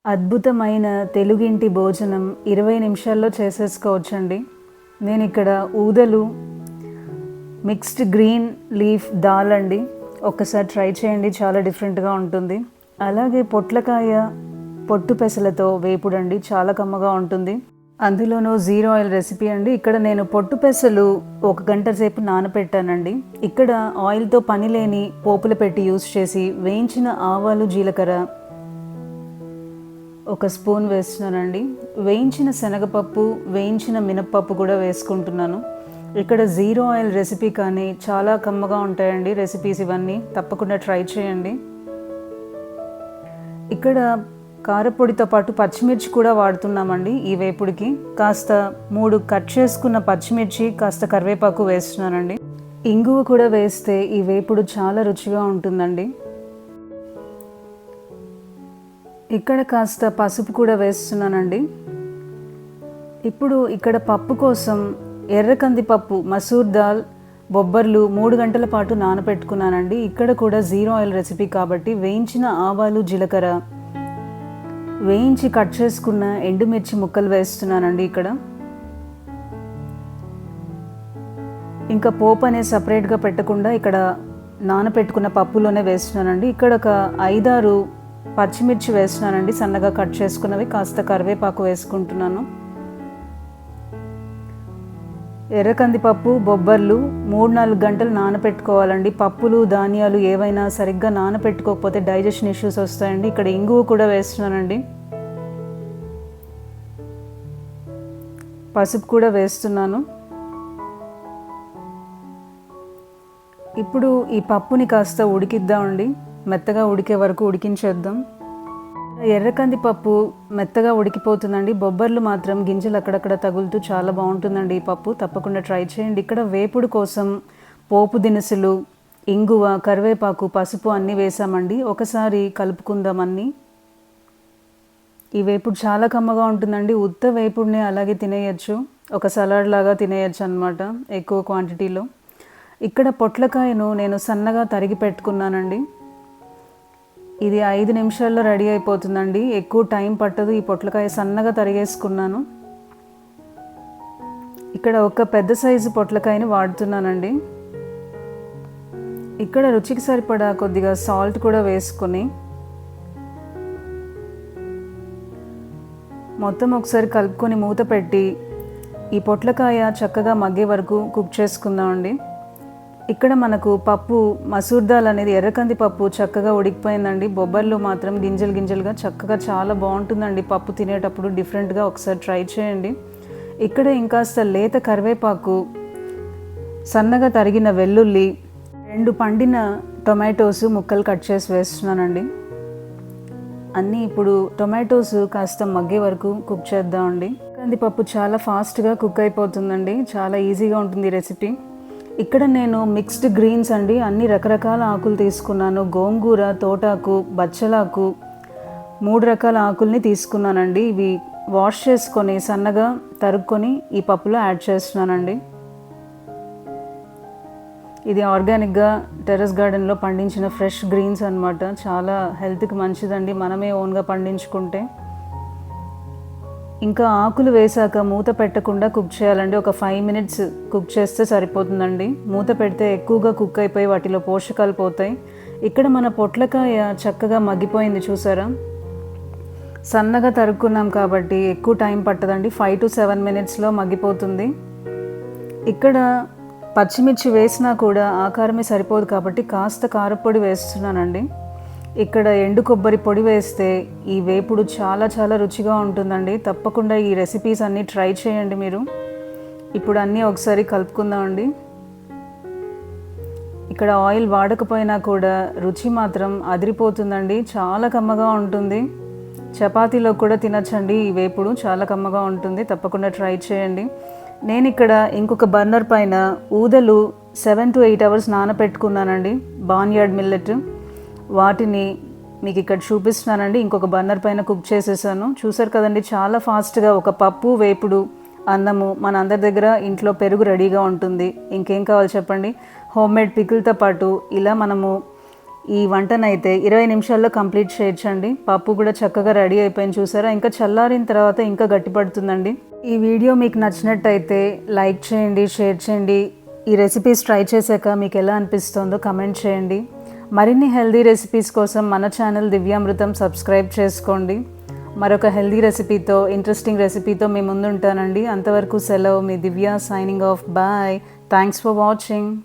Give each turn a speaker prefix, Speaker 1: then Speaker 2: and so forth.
Speaker 1: అద్భుతమైన తెలుగింటి భోజనం 20 నిమిషాల్లో చేసేసుకోవచ్చండి. నేను ఇక్కడ ఊదలు మిక్స్డ్ గ్రీన్ లీఫ్ దాల్ అండి. ఒక్కసారి ట్రై చేయండి, చాలా డిఫరెంట్గా ఉంటుంది. అలాగే పొట్లకాయ పొట్టు పెసలతో వేపుడండి, చాలా కమ్మగా ఉంటుంది. అందులోనూ జీరో ఆయిల్ రెసిపీ అండి. ఇక్కడ నేను పొట్టు పెసలు 1 గంట సేపు నానపెట్టానండి. ఇక్కడ ఆయిల్తో పని లేని పోపులు పెట్టి యూస్ చేసి వేయించిన ఆవాలు జీలకర్ర 1 స్పూన్ వేస్తున్నానండి. వేయించిన శనగపప్పు, వేయించిన మినప్పప్పు కూడా వేసుకుంటున్నాను. ఇక్కడ జీరో ఆయిల్ రెసిపీ కానీ చాలా కమ్మగా ఉంటాయండి రెసిపీస్ ఇవన్నీ, తప్పకుండా ట్రై చేయండి. ఇక్కడ కారపొడితో పాటు పచ్చిమిర్చి కూడా వాడుతున్నామండి ఈ వేపుడికి. కాస్త 3 కట్ చేసుకున్న పచ్చిమిర్చి, కాస్త కరివేపాకు వేస్తున్నానండి. ఇంగువ కూడా వేస్తే ఈ వేపుడు చాలా రుచిగా ఉంటుందండి. ఇక్కడ కాస్త పసుపు కూడా వేస్తున్నానండి. ఇప్పుడు ఇక్కడ పప్పు కోసం ఎర్ర కందిపప్పు, మసూర్ దాల్, బొబ్బర్లు 3 గంటల పాటు నానపెట్టుకున్నానండి. ఇక్కడ కూడా జీరో ఆయిల్ రెసిపీ కాబట్టి వేయించిన ఆవాలు జీలకర్ర, వేయించి కట్ చేసుకున్న ఎండుమిర్చి ముక్కలు వేస్తున్నానండి. ఇక్కడ ఇంకా పోపు అనేది సపరేట్గా పెట్టకుండా ఇక్కడ నానపెట్టుకున్న పప్పులోనే వేస్తున్నానండి. ఇక్కడ ఒక 5-6 పచ్చిమిర్చి వేస్తున్నానండి, సన్నగా కట్ చేసుకున్నవి. కాస్త కరివేపాకు వేసుకుంటున్నాను. ఎర్ర కందిపప్పు, బొబ్బర్లు 3-4 గంటలు నానపెట్టుకోవాలండి. పప్పులు, ధాన్యాలు ఏవైనా సరిగ్గా నానపెట్టుకోకపోతే డైజెషన్ ఇష్యూస్ వస్తాయండి. ఇక్కడ ఇంగువ కూడా వేస్తున్నానండి, పసుపు కూడా వేస్తున్నాను. ఇప్పుడు ఈ పప్పుని కాస్త ఉడికిద్దామండి, మెత్తగా ఉడికే వరకు ఉడికించేద్దాం. ఎర్ర కందిపప్పు మెత్తగా ఉడికిపోతుందండి. బొబ్బర్లు మాత్రం గింజలు అక్కడక్కడ తగులుతూ చాలా బాగుంటుందండి ఈ పప్పు, తప్పకుండా ట్రై చేయండి. ఇక్కడ వేపుడు కోసం పోపు దినుసులు, ఇంగువ, కరివేపాకు, పసుపు అన్నీ వేసామండి. ఒకసారి కలుపుకుందాం అన్నీ. ఈ వేపుడు చాలా కమ్మగా ఉంటుందండి. ఉత్త వేపుడిని అలాగే తినేయచ్చు, ఒక సలాడ్ లాగా తినేయచ్చు అన్నమాట ఎక్కువ క్వాంటిటీలో. ఇక్కడ పొట్లకాయను నేను సన్నగా తరిగి పెట్టుకున్నానండి. ఇది 5 నిమిషాల్లో రెడీ అయిపోతుందండి, ఎక్కువ టైం పట్టదు. ఈ పొట్లకాయ సన్నగా తరిగేసుకున్నాను. ఇక్కడ ఒక పెద్ద సైజు పొట్లకాయని వాడుతున్నానండి. ఇక్కడ రుచికి సరిపడా కొద్దిగా సాల్ట్ కూడా వేసుకొని మొత్తం ఒకసారి కలుపుకొని మూత పెట్టి ఈ పొట్లకాయ చక్కగా మగ్గే వరకు కుక్ చేసుకుందామండి. ఇక్కడ మనకు పప్పు, మసూర్ దాల్ అనేది ఎర్ర కందిపప్పు చక్కగా ఉడికిపోయిందండి. బొబ్బర్లు మాత్రం గింజలు గింజలుగా చక్కగా చాలా బాగుంటుందండి పప్పు తినేటప్పుడు, డిఫరెంట్గా ఒకసారి ట్రై చేయండి. ఇక్కడ ఇంకాస్త లేత కరివేపాకు, సన్నగా తరిగిన వెల్లుల్లి, 2 పండిన టొమాటోస్ ముక్కలు కట్ చేసి వేస్తున్నానండి. అన్నీ ఇప్పుడు టొమాటోస్ కాస్త మగ్గే వరకు కుక్ చేద్దామండి. కందిపప్పు చాలా ఫాస్ట్గా కుక్ అయిపోతుందండి, చాలా ఈజీగా ఉంటుంది ఈ రెసిపీ. ఇక్కడ నేను మిక్స్డ్ గ్రీన్స్ అండి, అన్ని రకరకాల ఆకులు తీసుకున్నాను. గోంగూర, తోటాకు, బచ్చలాకు 3 రకాల ఆకుల్ని తీసుకున్నానండి. ఇవి వాష్ చేసుకొని సన్నగా తరుక్కొని ఈ పప్పులో యాడ్ చేస్తున్నానండి. ఇది ఆర్గానిక్గా టెర్రస్ గార్డెన్లో పండించిన ఫ్రెష్ గ్రీన్స్ అన్నమాట. చాలా హెల్త్కి మంచిదండి మనమే ఓన్గా పండించుకుంటే. ఇంకా ఆకులు వేసాక మూత పెట్టకుండా కుక్ చేయాలండి. ఒక 5 మినిట్స్ కుక్ చేస్తే సరిపోతుందండి. మూత పెడితే ఎక్కువగా కుక్ అయిపోయి వాటిలో పోషకాలు పోతాయి. ఇక్కడ మన పొట్లకాయ చక్కగా మగ్గిపోయింది చూసారా. సన్నగా తరుక్కున్నాం కాబట్టి ఎక్కువ టైం పట్టదండి, 5 to 7 మినిట్స్లో మగ్గిపోతుంది. ఇక్కడ పచ్చిమిర్చి వేసినా కూడా ఆకారమే సరిపోదు కాబట్టి కాస్త కారపొడి వేస్తున్నానండి. ఇక్కడ ఎండు కొబ్బరి పొడి వేస్తే ఈ వేపుడు చాలా చాలా రుచిగా ఉంటుందండి. తప్పకుండా ఈ రెసిపీస్ అన్నీ ట్రై చేయండి మీరు. ఇప్పుడు అన్నీ ఒకసారి కలుపుకుందామండి. ఇక్కడ ఆయిల్ వాడకపోయినా కూడా రుచి మాత్రం అదిరిపోతుందండి, చాలా కమ్మగా ఉంటుంది. చపాతీలో కూడా తినచ్చండి ఈ వేపుడు, చాలా కమ్మగా ఉంటుంది. తప్పకుండా ట్రై చేయండి. నేను ఇక్కడ ఇంకొక బర్నర్ పైన ఊదలు 7 to 8 అవర్స్ నానపెట్టుకున్నానండి, బార్న్యార్డ్ మిల్లెట్. వాటిని మీకు ఇక్కడ చూపిస్తున్నానండి. ఇంకొక బర్నర్ పైన కుక్ చేసేసాను. చూసారు కదండి, చాలా ఫాస్ట్గా ఒక పప్పు, వేపుడు, అన్నము. మన అందరి దగ్గర ఇంట్లో పెరుగు రెడీగా ఉంటుంది. ఇంకేం కావాలి చెప్పండి. హోమ్ మేడ్ పికిల్తో పాటు ఇలా మనము ఈ వంటనైతే 20 నిమిషాల్లో కంప్లీట్ చేయొచ్చండి. పప్పు కూడా చక్కగా రెడీ అయిపోయింది చూసారా. ఇంకా చల్లారిన తర్వాత ఇంకా గట్టిపడుతుందండి. ఈ వీడియో మీకు నచ్చినట్టయితే లైక్ చేయండి, షేర్ చేయండి. ఈ రెసిపీస్ ట్రై చేశాక మీకు ఎలా అనిపిస్తుందో కమెంట్ చేయండి. మరిన్ని హెల్దీ రెసిపీస్ కోసం మన ఛానల్ దివ్యామృతం సబ్స్క్రైబ్ చేసుకోండి. మరొక హెల్దీ రెసిపీతో, ఇంట్రెస్టింగ్ రెసిపీతో మీ ముందు ఉంటానండి. అంతవరకు సెలవు. మీ Divya signing off. Bye. Thanks for watching.